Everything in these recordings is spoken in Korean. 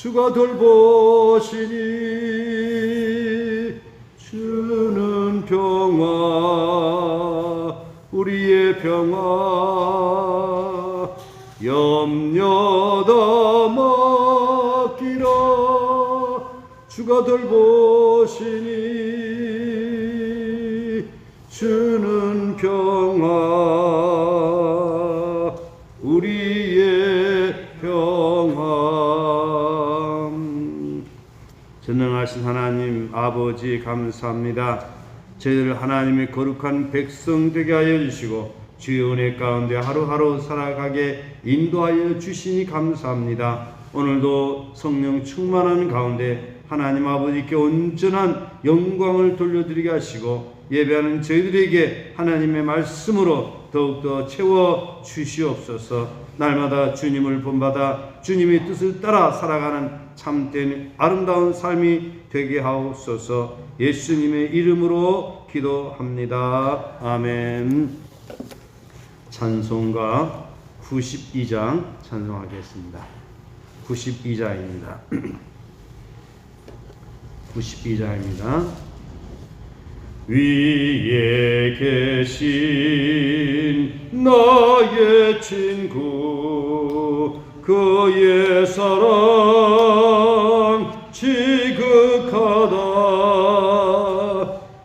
주가 돌보시니 주는 평화 우리의 평화 염려다 맡기라. 주가 돌보시니 주는 평화 우리의 평화. 전능하신 하나님 아버지 감사합니다. 저희들 하나님의 거룩한 백성 되게 하여 주시고 주의 은혜 가운데 하루하루 살아가게 인도하여 주시니 감사합니다. 오늘도 성령 충만한 가운데 하나님 아버지께 온전한 영광을 돌려드리게 하시고 예배하는 저희들에게 하나님의 말씀으로 더욱더 채워 주시옵소서. 날마다 주님을 본받아 주님의 뜻을 따라 살아가는 참된 아름다운 삶이 되게 하옵소서. 예수님의 이름으로 기도합니다. 아멘. 찬송가 92장 찬송하겠습니다. 92장입니다. 92장입니다. 위에 계신 나의 친구 그의 사랑 지극하다.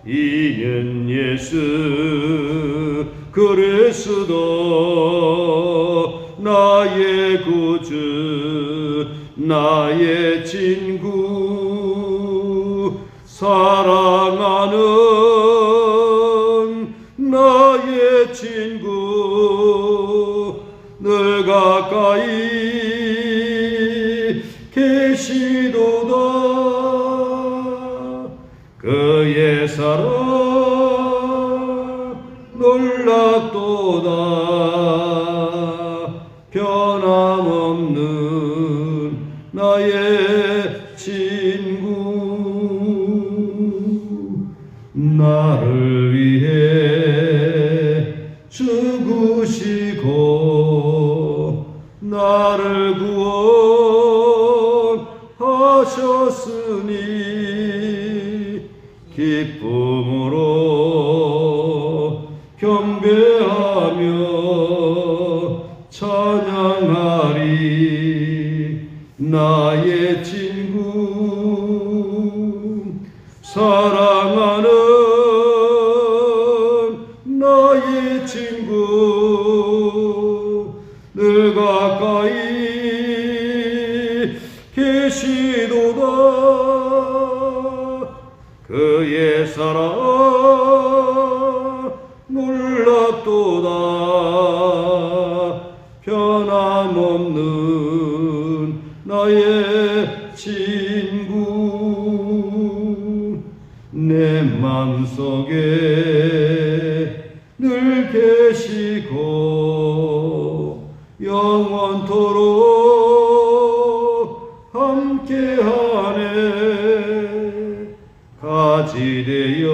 이는 예수 그리스도 나의 구주 나의 친구 사랑하는 나의 친구 늘 가까이 계시도다. 그의 사랑 놀랍도다. 변함없는 나의 친구 나를 위해 죽으시고 나를 구원하셨으니 기쁨으로 경배하며 찬양하리. 나의 친구 사랑하는 나의 친구 늘 가까이 계시도다. 그의 사랑 놀랍도다. 변함없는 나의 친구 내 맘속에 늘 계시고 영원토록 함께하네. 가지 되어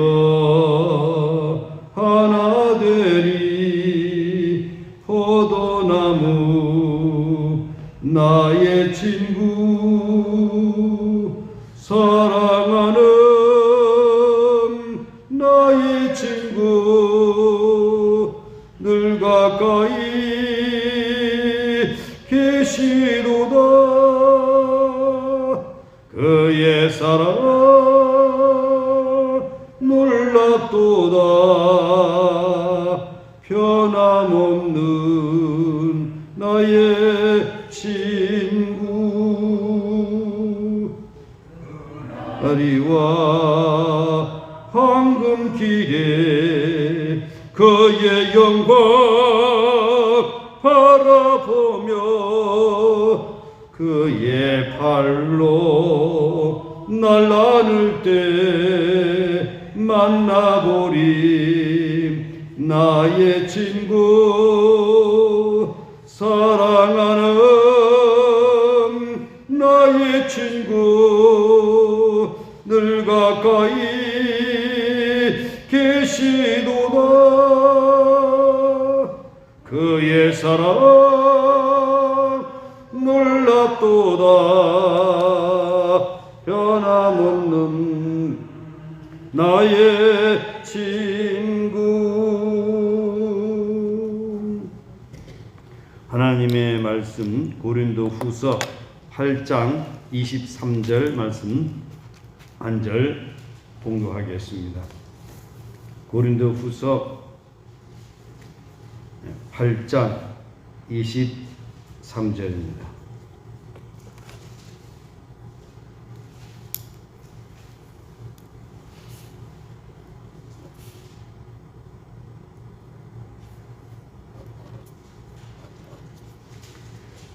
하나 되리 포도나무 나의 친구 사랑하는 나의 친구 늘 가까이 계시도다. 그의 사랑 놀랍도다. 변함없는 나의 친구 나리와 황금길에 그의 영광 바라보며 그의 발로 날 나눌 때 만나보리. 나의 친구 사랑하는 나의 친구 늘 가까이 계시도다. 그의 사랑 놀랍다. 같도다. 변함없는 나의 친구. 하나님의 말씀 고린도후서 8장 23절 말씀 한 절 봉독하겠습니다. 고린도후서 8장 23절입니다.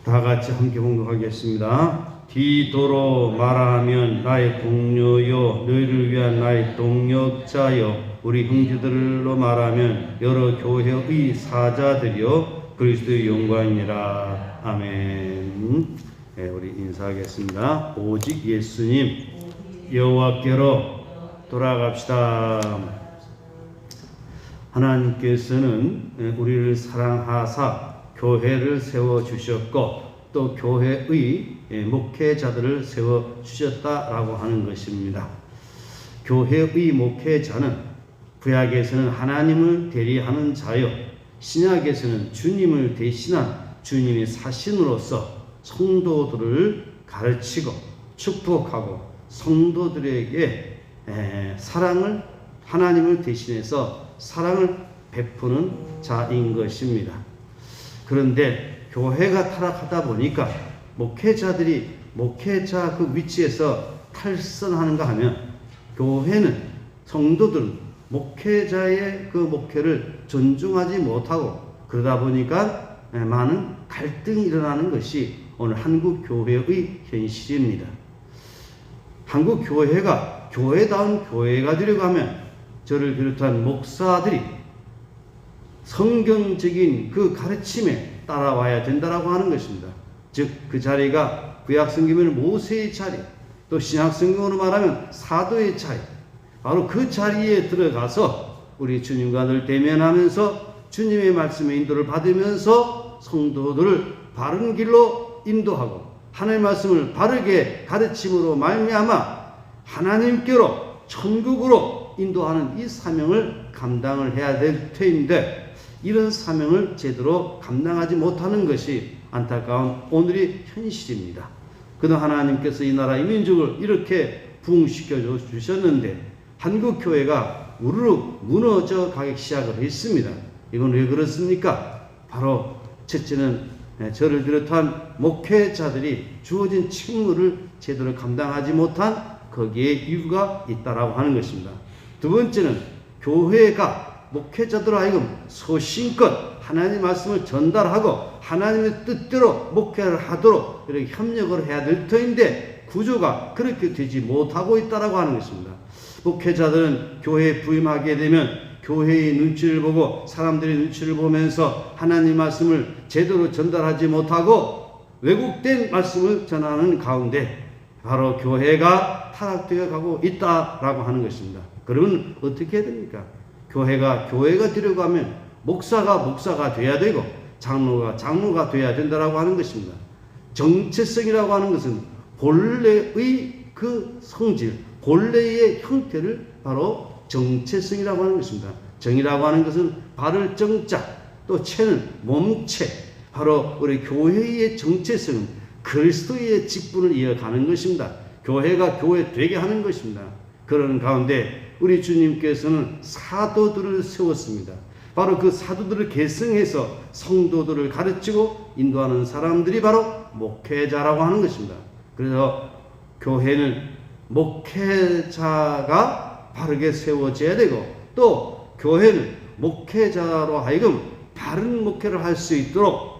다 같이 함께 봉독하겠습니다. 디도로 말하면 나의 동료요 너희를 위한 나의 동역자요 우리 형제들로 말하면 여러 교회의 사자들이요 그리스도의 영광이니라. 아멘. 네, 우리 인사하겠습니다. 오직 예수님 여호와께로 돌아갑시다. 하나님께서는 우리를 사랑하사 교회를 세워주셨고 또 교회의 목회자들을 세워주셨다라고 하는 것입니다. 교회의 목회자는 구약에서는 하나님을 대리하는 자요 신약에서는 주님을 대신한 주님의 사신으로서 성도들을 가르치고 축복하고 성도들에게 사랑을 하나님을 대신해서 사랑을 베푸는 자인 것입니다. 그런데 교회가 타락하다 보니까 목회자들이 목회자 그 위치에서 탈선하는가 하면 교회는 성도들은 목회자의 그 목회를 존중하지 못하고 그러다 보니까 많은 갈등이 일어나는 것이 오늘 한국 교회의 현실입니다. 한국 교회가 교회다운 교회가 되려고 하면 저를 비롯한 목사들이 성경적인 그 가르침에 따라와야 된다라고 하는 것입니다. 즉 그 자리가 구약 성경은 모세의 자리, 또 신약 성경으로 말하면 사도의 자리, 바로 그 자리에 들어가서 우리 주님과 늘 대면하면서 주님의 말씀의 인도를 받으면서 성도들을 바른 길로 인도하고 하나님의 말씀을 바르게 가르침으로 말미암아 하나님께로 천국으로 인도하는 이 사명을 감당을 해야 될 터인데 이런 사명을 제대로 감당하지 못하는 것이 안타까운 오늘의 현실입니다. 그동안 하나님께서 이 나라 이 민족을 이렇게 부흥시켜 주셨는데 한국 교회가 우르르 무너져 가기 시작을 했습니다. 이건 왜 그렇습니까? 바로 첫째는 저를 비롯한 목회자들이 주어진 책무를 제대로 감당하지 못한 거기에 이유가 있다라고 하는 것입니다. 두 번째는 교회가 목회자들로 하여금 소신껏 하나님의 말씀을 전달하고 하나님의 뜻대로 목회를 하도록 이렇게 협력을 해야 될 터인데 구조가 그렇게 되지 못하고 있다라고 하는 것입니다. 목회자들은 교회에 부임하게 되면 교회의 눈치를 보고 사람들의 눈치를 보면서 하나님 말씀을 제대로 전달하지 못하고 왜곡된 말씀을 전하는 가운데 바로 교회가 타락되어 가고 있다라고 하는 것입니다. 그러면 어떻게 해야 됩니까? 교회가 되려고 하면 목사가 돼야 되고 장로가 돼야 된다라고 하는 것입니다. 정체성이라고 하는 것은 본래의 그 성질, 본래의 형태를 바로 정체성이라고 하는 것입니다. 정이라고 하는 것은 발을 정자, 또 체는 몸체, 바로 우리 교회의 정체성은 그리스도의 직분을 이어가는 것입니다. 교회가 교회 되게 하는 것입니다. 그런 가운데 우리 주님께서는 사도들을 세웠습니다. 바로 그 사도들을 계승해서 성도들을 가르치고 인도하는 사람들이 바로 목회자라고 하는 것입니다. 그래서 교회는 목회자가 바르게 세워져야 되고 또 교회는 목회자로 하여금 바른 목회를 할 수 있도록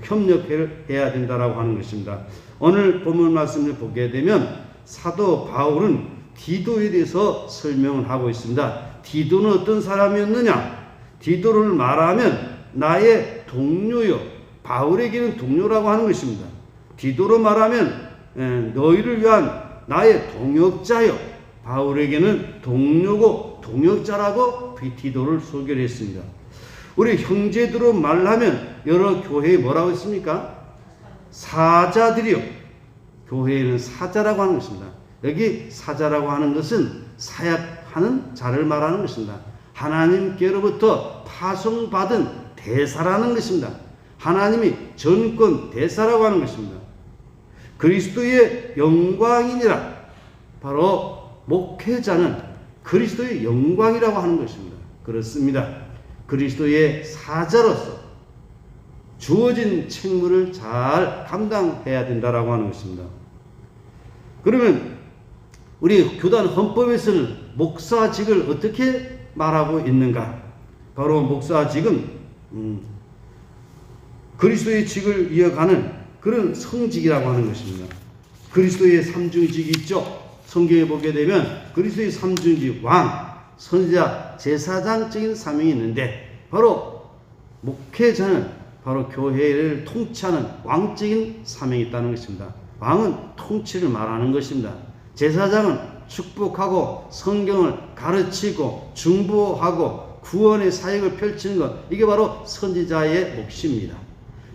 협력을 해야 된다라고 하는 것입니다. 오늘 본문 말씀을 보게 되면 사도 바울은 디도에 대해서 설명을 하고 있습니다. 디도는 어떤 사람이었느냐? 디도를 말하면 나의 동료요. 바울에게는 동료라고 하는 것입니다. 디도로 말하면 너희를 위한 나의 동역자요. 바울에게는 동료고 동역자라고 디도를 소개를 했습니다. 우리 형제들로 말하면 여러 교회에 뭐라고 했습니까? 사자들이요. 교회에는 사자라고 하는 것입니다. 여기 사자라고 하는 것은 사역하는 자를 말하는 것입니다. 하나님께로부터 파송받은 대사라는 것입니다. 하나님이 전권 대사라고 하는 것입니다. 그리스도의 영광이니라. 바로 목회자는 그리스도의 영광이라고 하는 것입니다. 그렇습니다. 그리스도의 사자로서 주어진 책무를 잘 감당해야 된다라고 하는 것입니다. 그러면 우리 교단 헌법에서는 목사직을 어떻게 말하고 있는가? 바로 목사직은 그리스도의 직을 이어가는 그런 성직이라고 하는 것입니다. 그리스도의 삼중직이 있죠. 성경에 보게 되면 그리스도의 삼중직, 왕, 선지자, 제사장적인 사명이 있는데 바로 목회자는 바로 교회를 통치하는 왕적인 사명이 있다는 것입니다. 왕은 통치를 말하는 것입니다. 제사장은 축복하고 성경을 가르치고 중보하고 구원의 사역을 펼치는 것, 이게 바로 선지자의 몫입니다.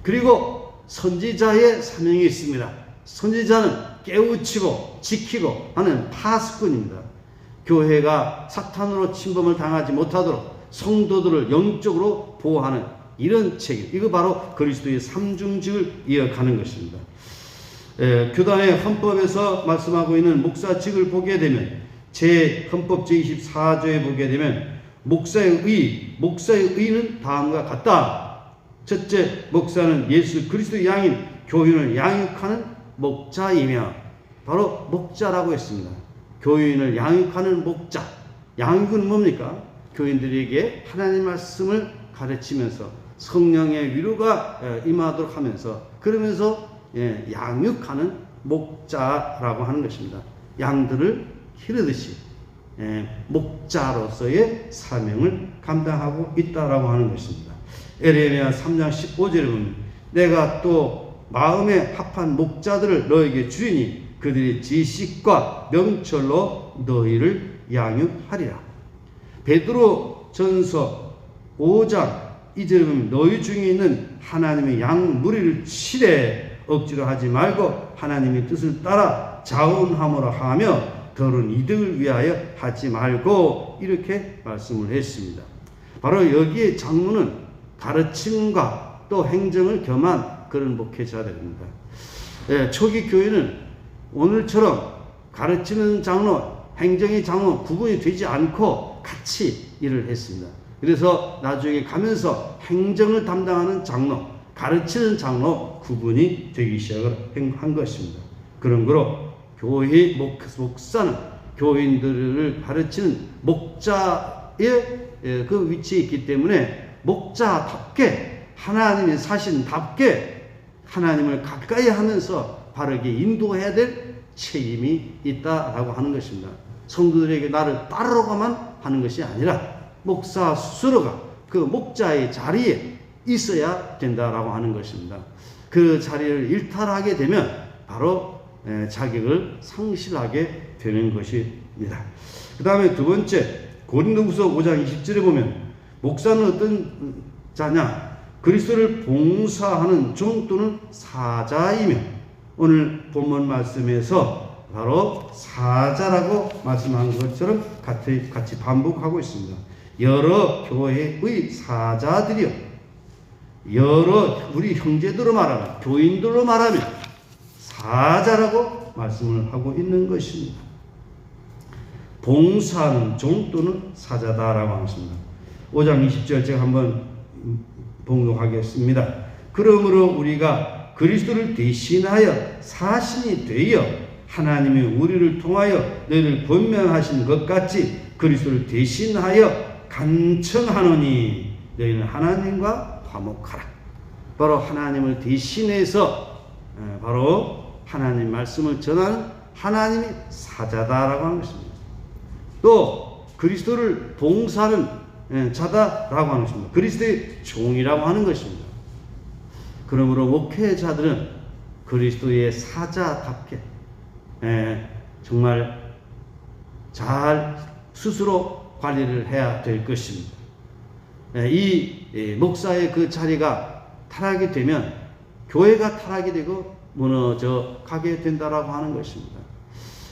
그리고 선지자의 사명이 있습니다. 선지자는 깨우치고 지키고 하는 파수꾼입니다. 교회가 사탄으로 침범을 당하지 못하도록 성도들을 영적으로 보호하는 이런 책임, 이거 바로 그리스도의 삼중직을 이어가는 것입니다. 교단의 헌법에서 말씀하고 있는 목사직을 보게 되면 제 헌법 제24조에 보게 되면 목사의 의는 다음과 같다. 첫째, 목사는 예수 그리스도의 양인 교인을 양육하는 목자이며, 바로 목자라고 했습니다. 교인을 양육하는 목자. 양육은 뭡니까? 교인들에게 하나님 말씀을 가르치면서 성령의 위로가 임하도록 하면서, 그러면서 양육하는 목자라고 하는 것입니다. 양들을 기르듯이 목자로서의 사명을 감당하고 있다라고 하는 것입니다. 에레미야 3장 15절에 보면 내가 또 마음에 합한 목자들을 너에게 주리니 그들이 지식과 명철로 너희를 양육하리라. 베드로 전서 5장 2절에 보면 너희 중에 있는 하나님의 양 무리를 치되 억지로 하지 말고 하나님의 뜻을 따라 자원함으로 하며 더러운 이득을 위하여 하지 말고, 이렇게 말씀을 했습니다. 바로 여기에 장로는 가르침과 또 행정을 겸한 그런 목회자들입니다. 초기 교회는 오늘처럼 가르치는 장로, 행정의 장로 구분이 되지 않고 같이 일을 했습니다. 그래서 나중에 가면서 행정을 담당하는 장로, 가르치는 장로 구분이 되기 시작을 한 것입니다. 그런 거로 교회 목사는 교인들을 가르치는 목자의 그 위치에 있기 때문에 목자답게, 하나님의 사신답게 하나님을 가까이 하면서 바르게 인도해야 될 책임이 있다라고 하는 것입니다. 성도들에게 나를 따르라고만 하는 것이 아니라 목사 스스로가 그 목자의 자리에 있어야 된다라고 하는 것입니다. 그 자리를 일탈하게 되면 바로 자격을 상실하게 되는 것입니다. 그 다음에 두 번째, 고린도후서 5장 20절에 보면 목사는 어떤 자냐? 그리스도를 봉사하는 종 또는 사자이며, 오늘 본문 말씀에서 바로 사자라고 말씀한 것처럼 같이 반복하고 있습니다. 여러 교회의 사자들이요, 여러 우리 형제들로 말하면, 교인들로 말하면 사자라고 말씀을 하고 있는 것입니다. 봉사하는 종 또는 사자다라고 하십니다. 5장 20절 제가 한번 봉독하겠습니다. 그러므로 우리가 그리스도를 대신하여 사신이 되어 하나님이 우리를 통하여 너희를 권면하신 것 같이 그리스도를 대신하여 간청하노니 너희는 하나님과 화목하라. 바로 하나님을 대신해서 바로 하나님 말씀을 전하는 하나님의 사자다라고 하는 것입니다. 또 그리스도를 봉사하는 자다라고 하는 것입니다. 그리스도의 종이라고 하는 것입니다. 그러므로 목회자들은 그리스도의 사자답게 정말 잘 스스로 관리를 해야 될 것입니다. 이 목사의 그 자리가 타락이 되면 교회가 타락이 되고 무너져 가게 된다라고 하는 것입니다.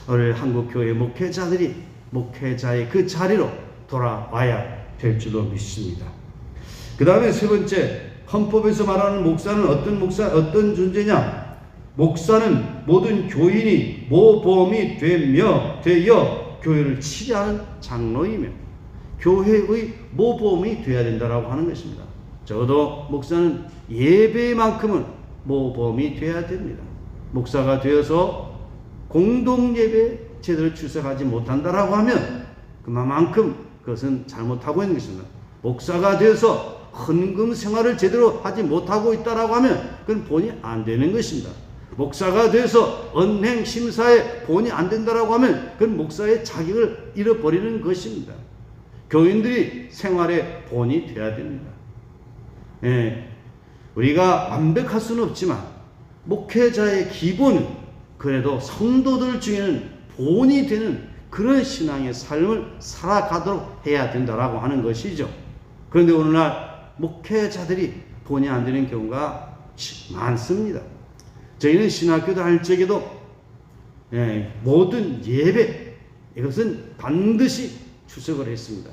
오늘 한국교회 목회자들이 목회자의 그 자리로 돌아와야 될 줄로 믿습니다. 그 다음에 세 번째, 헌법에서 말하는 목사는 어떤 존재냐? 목사는 모든 교인이 모범이 되어 교회를 치료하는 장로이며 교회의 모범이 되어야 된다라고 하는 것입니다. 적어도 목사는 예배만큼은 모범이 되어야 됩니다. 목사가 되어서 공동예배 제대로 출석하지 못한다라고 하면 그만큼 그것은 잘못하고 있는 것입니다. 목사가 되어서 헌금 생활을 제대로 하지 못하고 있다라고 하면 그건 본이 안 되는 것입니다. 목사가 돼서 언행 심사에 본이 안 된다라고 하면 그건 목사의 자격을 잃어버리는 것입니다. 교인들이 생활에 본이 돼야 됩니다. 우리가 완벽할 수는 없지만 목회자의 기본은 그래도 성도들 중에는 본이 되는 그런 신앙의 삶을 살아가도록 해야 된다라고 하는 것이죠. 그런데 오늘날 목회자들이 본이 안 되는 경우가 많습니다. 저희는 신학교 다닐 적에도 모든 예배 이것은 반드시 출석을 했습니다.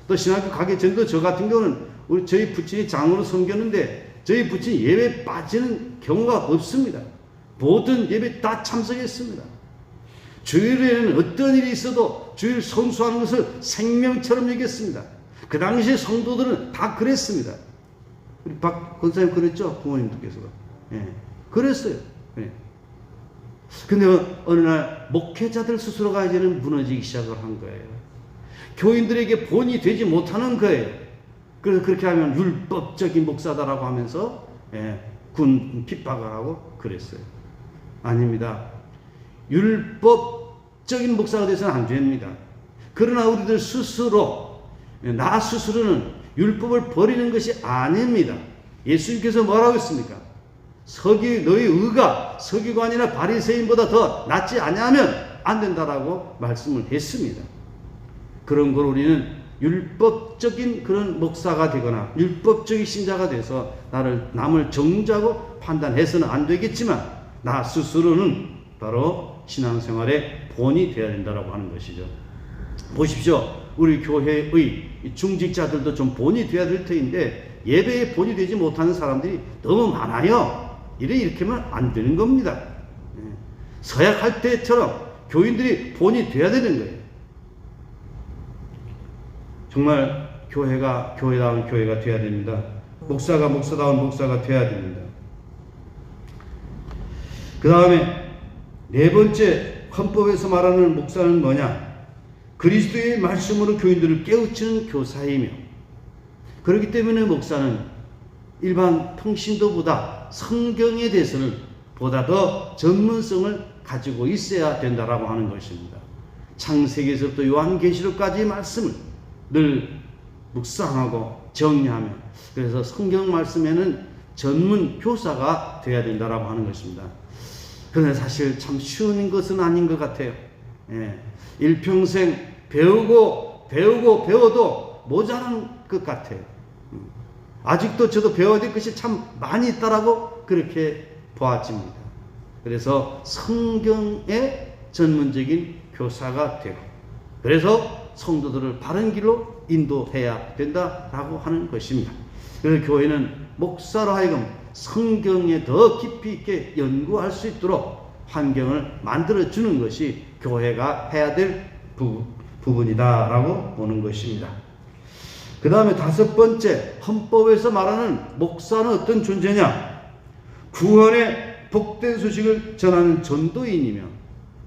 또 신학교 가기 전도 저 같은 경우는 저희 부친이 장로로 섬겼는데 저희 부친이 예배 빠지는 경우가 없습니다. 모든 예배 다 참석했습니다. 주일에는 어떤 일이 있어도 주일 성수하는 것을 생명처럼 여겼습니다. 그 당시 성도들은 다 그랬습니다. 우리 박 권사님 그랬죠? 부모님들께서도. 그랬어요. 근데 어느 날 목회자들 스스로가 이제는 무너지기 시작을 한 거예요. 교인들에게 본이 되지 못하는 거예요. 그래서 그렇게 하면 율법적인 목사다라고 하면서 군 핍박을 하고 그랬어요. 아닙니다. 율법적인 목사가 돼서는 안 됩니다. 그러나 우리들 스스로 나 스스로는 율법을 버리는 것이 아닙니다. 예수님께서 뭐라고 했습니까? 너희 의가 서기관이나 바리새인보다 더 낫지 아니하면 안 된다라고 말씀을 했습니다. 그런 걸 우리는 율법적인 그런 목사가 되거나 율법적인 신자가 돼서 남을 정죄하고 판단해서는 안 되겠지만 나 스스로는 바로 신앙생활에 본이 되어야 된다라고 하는 것이죠. 보십시오. 우리 교회의 중직자들도 좀 본이 되어야 될 터인데 예배에 본이 되지 못하는 사람들이 너무 많아요. 이렇게 하면 안 되는 겁니다. 서약할 때처럼 교인들이 본이 되어야 되는 거예요. 정말 교회다운 교회가 되어야 됩니다. 목사가 목사다운 목사가 되어야 됩니다. 그 다음에 네 번째, 헌법에서 말하는 목사는 뭐냐? 그리스도의 말씀으로 교인들을 깨우치는 교사이며, 그렇기 때문에 목사는 일반 평신도보다 성경에 대해서는 보다 더 전문성을 가지고 있어야 된다라고 하는 것입니다. 창세기에서부터 요한계시록까지의 말씀을 늘 묵상하고 정리하며, 그래서 성경 말씀에는 전문 교사가 되어야 된다라고 하는 것입니다. 그런데 사실 참 쉬운 것은 아닌 것 같아요. 일평생 배워도 모자란 것 같아요. 아직도 저도 배워야 될 것이 참 많이 있다라고 그렇게 보아집니다. 그래서 성경의 전문적인 교사가 되고, 그래서 성도들을 바른 길로 인도해야 된다라고 하는 것입니다. 그래서 교회는 목사로 하여금 성경에 더 깊이 있게 연구할 수 있도록 환경을 만들어주는 것이 교회가 해야 될 부분이다라고 보는 것입니다. 그 다음에 다섯 번째, 헌법에서 말하는 목사는 어떤 존재냐? 구원의 복된 소식을 전하는 전도인이며,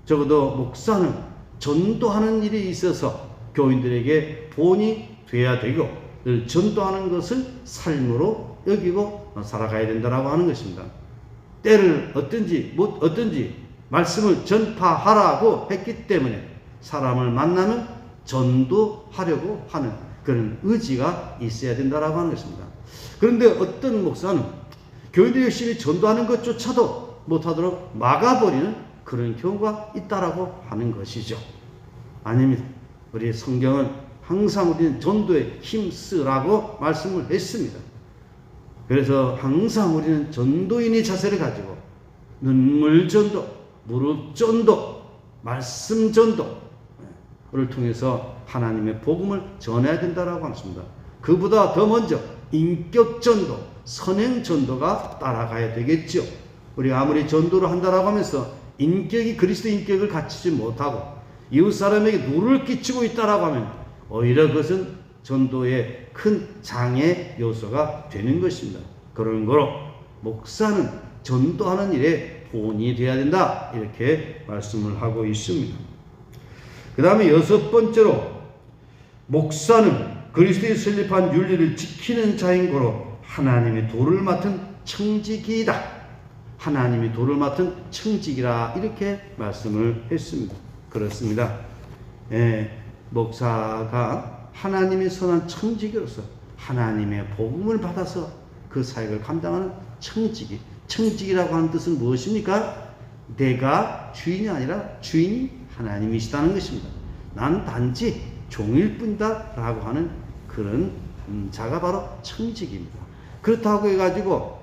적어도 목사는 전도하는 일이 있어서 교인들에게 본이 돼야 되고 늘 전도하는 것을 삶으로 여기고 살아가야 된다라고 하는 것입니다. 때를 어떤지 말씀을 전파하라고 했기 때문에 사람을 만나면 전도하려고 하는 그런 의지가 있어야 된다라고 하는 것입니다. 그런데 어떤 목사는 교인들 열심히 전도하는 것조차도 못하도록 막아버리는 그런 경우가 있다라고 하는 것이죠. 아닙니다. 우리 성경은 항상 우리는 전도에 힘쓰라고 말씀을 했습니다. 그래서 항상 우리는 전도인의 자세를 가지고 눈물 전도, 무릎 전도, 말씀 전도를 통해서 하나님의 복음을 전해야 된다라고 하십니다. 그보다 더 먼저 인격 전도, 선행 전도가 따라가야 되겠죠. 우리가 아무리 전도를 한다라고 하면서 인격이 그리스도 인격을 갖추지 못하고 이웃 사람에게 누를 끼치고 있다라고 하면 오히려 그것은 전도의 큰 장애 요소가 되는 것입니다. 그런 거로 목사는 전도하는 일에 본이 되어야 된다, 이렇게 말씀을 하고 있습니다. 그 다음에 6번째로 목사는 그리스도의 설립한 윤리를 지키는 자인 거로 하나님의 도를 맡은 청지기이다. 하나님이 도를 맡은 청지기라, 이렇게 말씀을 했습니다. 그렇습니다. 목사가 하나님의 선한 청지기로서 하나님의 복음을 받아서 그 사역을 감당하는 청지기. 청지기라고 하는 뜻은 무엇입니까? 내가 주인이 아니라 주인이 하나님이시다는 것입니다. 나는 단지 종일 뿐이다 라고 하는 그런 자가 바로 청지기입니다. 그렇다고 해가지고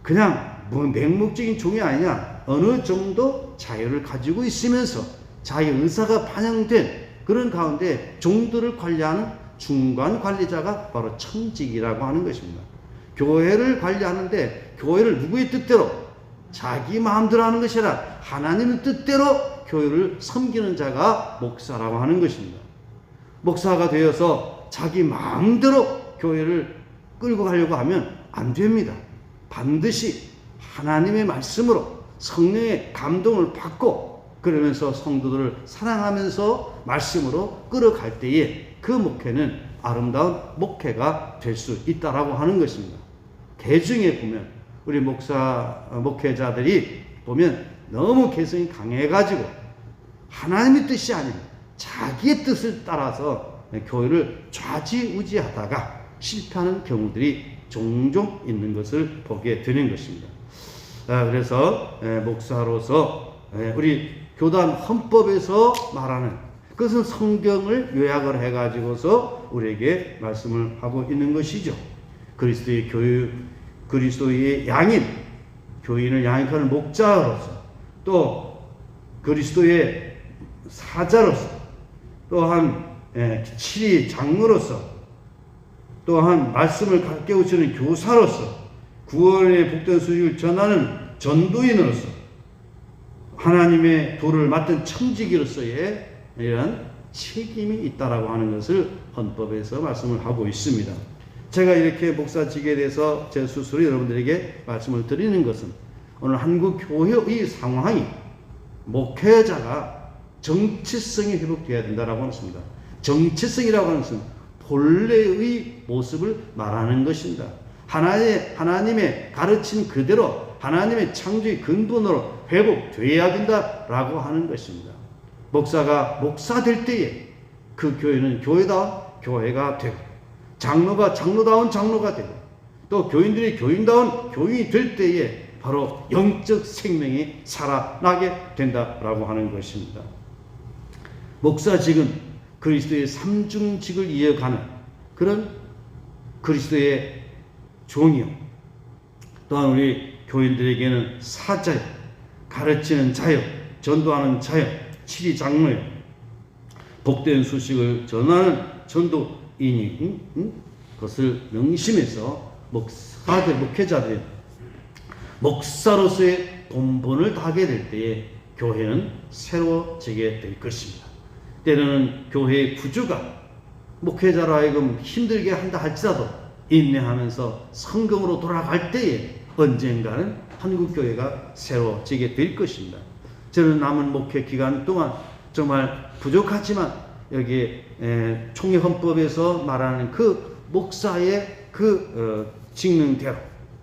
그냥 뭐 맹목적인 종이 아니냐, 어느 정도 자유를 가지고 있으면서 자기 의사가 반영된 그런 가운데 종들을 관리하는 중간 관리자가 바로 청직이라고 하는 것입니다. 교회를 관리하는데 교회를 누구의 뜻대로, 자기 마음대로 하는 것이 아니라 하나님의 뜻대로 교회를 섬기는 자가 목사라고 하는 것입니다. 목사가 되어서 자기 마음대로 교회를 끌고 가려고 하면 안 됩니다. 반드시 하나님의 말씀으로 성령의 감동을 받고 그러면서 성도들을 사랑하면서 말씀으로 끌어갈 때에 그 목회는 아름다운 목회가 될 수 있다라고 하는 것입니다. 개중에 보면 우리 목회자들이 보면 너무 개성이 강해가지고 하나님의 뜻이 아닌 자기의 뜻을 따라서 교회를 좌지우지하다가 실패하는 경우들이 종종 있는 것을 보게 되는 것입니다. 그래서 목사로서 우리 교단 헌법에서 말하는 그것은 성경을 요약을 해가지고서 우리에게 말씀을 하고 있는 것이죠. 그리스도의 양인, 교인을 양육하는 목자로서, 또 그리스도의 사자로서, 또한 칠이 장로로서, 또한 말씀을 깨우치는 교사로서, 구원의 복된 소식을 전하는 전도인으로서, 하나님의 도를 맡은 청지기로서의 이런 책임이 있다라고 하는 것을 헌법에서 말씀을 하고 있습니다. 제가 이렇게 목사직에 대해서 제 스스로 여러분들에게 말씀을 드리는 것은 오늘 한국 교회의 상황이 목회자가 정체성이 회복되어야 된다라고 했습니다. 정체성이라고 하는 것은 본래의 모습을 말하는 것입니다. 하나님의 가르침 그대로 하나님의 창조의 근본으로 회복되어야 된다라고 하는 것입니다. 목사가 목사 될 때에 그 교회는 교회다운 교회가 되고, 장로가 장로다운 장로가 되고, 또 교인들이 교인다운 교인이 될 때에 바로 영적 생명이 살아나게 된다라고 하는 것입니다. 목사직은 그리스도의 삼중직을 이어가는 그런 그리스도의 종이요, 또한 우리 교인들에게는 사자요, 가르치는 자요, 전도하는 자요, 칠이 장로요, 복된 소식을 전하는 전도인이 그것을 명심해서 목회자들이 목사로서의 본분을 다하게 될 때에 교회는 새로워지게 될 것입니다. 때로는 교회의 구조가 목회자로 하여금 힘들게 한다 할지라도 인내하면서 성경으로 돌아갈 때에 언젠가는 한국교회가 새로워지게 될 것입니다. 저는 남은 목회 기간 동안 정말 부족하지만 여기 총회헌법에서 말하는 그 목사의 그 직능대로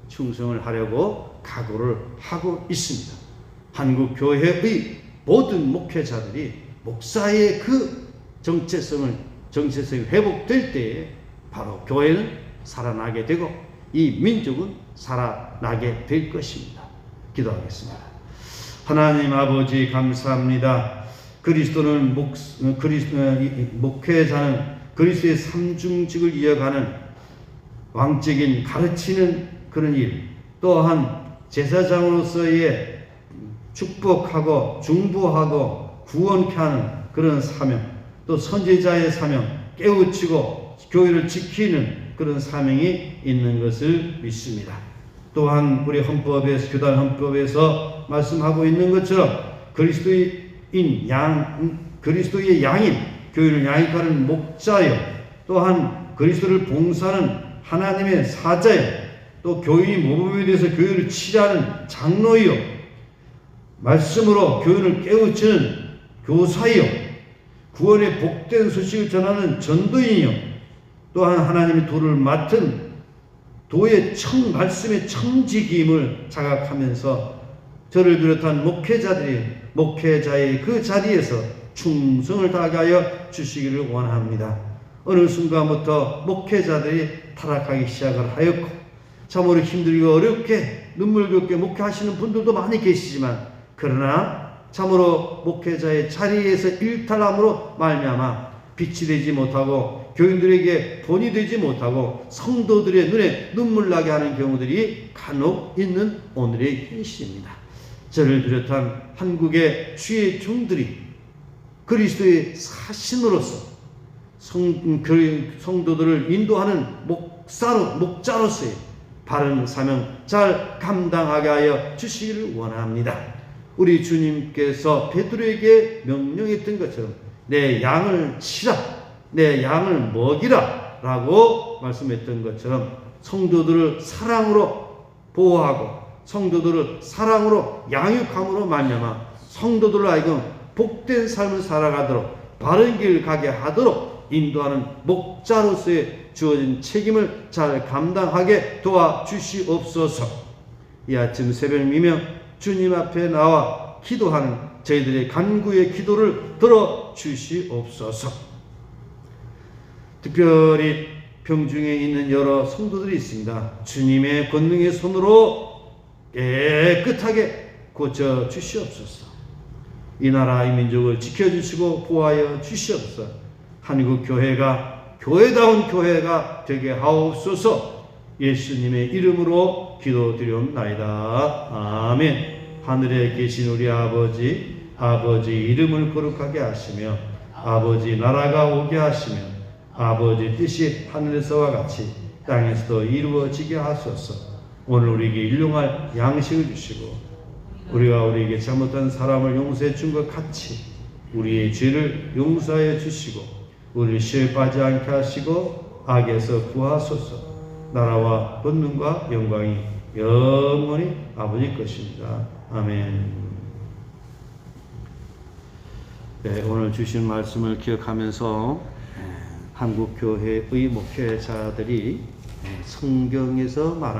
충성을 하려고 각오를 하고 있습니다. 한국교회의 모든 목회자들이 목사의 그 정체성이 회복될 때에 바로 교회는 살아나게 되고 이 민족은 살아나게 될 것입니다. 기도하겠습니다. 하나님 아버지 감사합니다. 목회자는 그리스도의 삼중직을 이어가는 왕적인 가르치는 그런 일, 또한 제사장으로서의 축복하고 중보하고 구원케 하는 그런 사명, 또 선지자의 사명, 깨우치고 교회를 지키는 그런 사명이 있는 것을 믿습니다. 또한 우리 헌법에서, 교단 헌법에서 말씀하고 있는 것처럼 그리스도의 양인 교회를 양육하는 목자요, 또한 그리스도를 봉사하는 하나님의 사자요, 또 교인이 모범에 대해서 교회를 치료하는 장로요, 말씀으로 교인을 깨우치는 교사요, 구원의 복된 소식을 전하는 전도인이요, 또한 하나님의 도를 맡은 도의 말씀의 청지기임을 자각하면서 저를 비롯한 목회자들이 목회자의 그 자리에서 충성을 다하게 하여 주시기를 원합니다. 어느 순간부터 목회자들이 타락하기 시작을 하였고 참으로 힘들고 어렵게 눈물겹게 목회하시는 분들도 많이 계시지만, 그러나 참으로 목회자의 자리에서 일탈함으로 말미암아 빛이 되지 못하고 교인들에게 본이 되지 못하고 성도들의 눈에 눈물 나게 하는 경우들이 간혹 있는 오늘의 현실입니다. 저를 비롯한 한국의 주의 종들이 그리스도의 사신으로서 성도들을 인도하는 목자로서의 바른 사명 잘 감당하게 하여 주시기를 원합니다. 우리 주님께서 베드로에게 명령했던 것처럼 내 양을 치라, 내 양을 먹이라 라고 말씀했던 것처럼 성도들을 사랑으로 보호하고 성도들을 사랑으로 양육함으로 말미암아 성도들을 하여금 복된 삶을 살아가도록 바른 길 가게 하도록 인도하는 목자로서의 주어진 책임을 잘 감당하게 도와주시옵소서. 이 아침 새벽 미명 주님 앞에 나와 기도하는 저희들의 간구의 기도를 들어주시옵소서. 특별히 병중에 있는 여러 성도들이 있습니다. 주님의 권능의 손으로 깨끗하게 고쳐주시옵소서. 이 나라 이 민족을 지켜주시고 보호하여 주시옵소서. 한국 교회가 교회다운 교회가 되게 하옵소서. 예수님의 이름으로 기도드리옵나이다. 아멘. 하늘에 계신 우리 아버지 이름을 거룩하게 하시며 아버지 나라가 오게 하시며 아버지 뜻이 하늘에서와 같이 땅에서도 이루어지게 하소서. 오늘 우리에게 일용할 양식을 주시고 우리가 우리에게 잘못한 사람을 용서해 준 것 같이 우리의 죄를 용서하여 주시고 우리를 시험에 빠지지 않게 하시고 악에서 구하소서. 나라와 권능과 영광이 영원히 아버지 것입니다. 아멘. 네, 오늘 주신 말씀을 기억하면서 한국교회의 목회자들이 성경에서 말하는